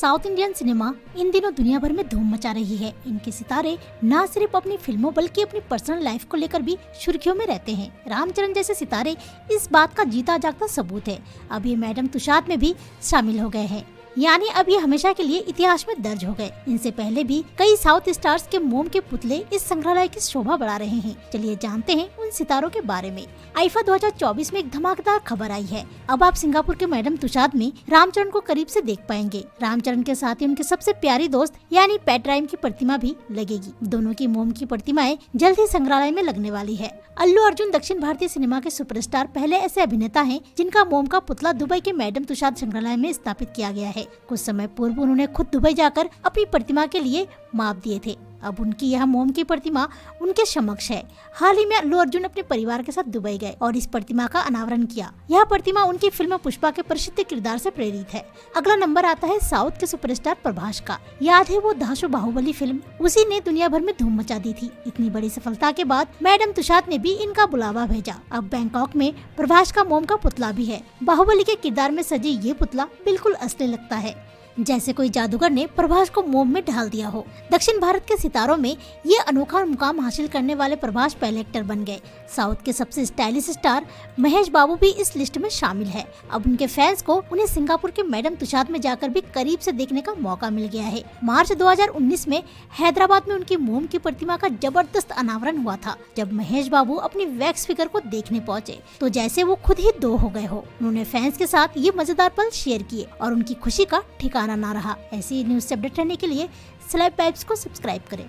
South Indian cinema इन दिनों दुनिया भर में धूम मचा रही है। इनके सितारे न सिर्फ अपनी फिल्मों बल्कि अपनी पर्सनल लाइफ को लेकर भी सुर्खियों में रहते हैं। रामचरण जैसे सितारे इस बात का जीता जागता सबूत है। अब ये मैडम तुषाद में भी शामिल हो गए हैं, यानी अब ये हमेशा के लिए इतिहास में दर्ज हो गए। इनसे पहले भी कई साउथ स्टार्स के मोम के पुतले इस संग्रहालय की शोभा बढ़ा रहे हैं। चलिए जानते हैं उन सितारों के बारे में। आईफा 2024 में एक धमाकेदार खबर आई है। अब आप सिंगापुर के मैडम तुषाद में रामचरण को करीब से देख पाएंगे। रामचरण के साथ ही उनके सबसे प्यारी दोस्त यानी पैट राइम की प्रतिमा भी लगेगी। दोनों की मोम की प्रतिमाएं जल्द ही संग्रहालय में लगने वाली है। अल्लू अर्जुन दक्षिण भारतीय सिनेमा के सुपरस्टार पहले ऐसे अभिनेता हैं जिनका मोम का पुतला दुबई के मैडम तुषाद संग्रहालय में स्थापित किया गया है। कुछ समय पूर्व उन्होंने खुद दुबई जाकर अपनी प्रतिमा के लिए माप दिए थे। अब उनकी यह मोम की प्रतिमा उनके समक्ष है। हाल ही में अल्लू अर्जुन अपने परिवार के साथ दुबई गए और इस प्रतिमा का अनावरण किया। यह प्रतिमा उनकी फिल्म पुष्पा के प्रसिद्ध किरदार से प्रेरित है। अगला नंबर आता है साउथ के सुपरस्टार प्रभास का। याद है वो धांसू बाहुबली फिल्म, उसी ने दुनिया भर में धूम मचा दी थी। इतनी बड़ी सफलता के बाद मैडम तुषाद ने भी इनका बुलावा भेजा। अब बैंकॉक में प्रभास का मोम का पुतला भी है। बाहुबली के किरदार में सजे ये पुतला बिल्कुल असली लगता है, जैसे कोई जादूगर ने प्रभास को मोम में ढाल दिया हो। दक्षिण भारत के सितारों में ये अनोखा मुकाम हासिल करने वाले प्रभास पहले एक्टर बन गए। साउथ के सबसे स्टाइलिश स्टार महेश बाबू भी इस लिस्ट में शामिल है। अब उनके फैंस को उन्हें सिंगापुर के मैडम तुषाद में जाकर भी करीब से देखने का मौका मिल गया है। मार्च 2019 में हैदराबाद में उनकी मोम की प्रतिमा का जबरदस्त अनावरण हुआ था। जब महेश बाबू अपनी वैक्स फिगर को देखने पहुँचे तो जैसे वो खुद ही दो हो गए हो। उन्होंने फैंस के साथ ये मजेदार पल शेयर किए और उनकी खुशी का ठिकाना ना रहा। ऐसी न्यूज़ से अपडेट रहने के लिए स्लाइड पाइप्स को सब्सक्राइब करें।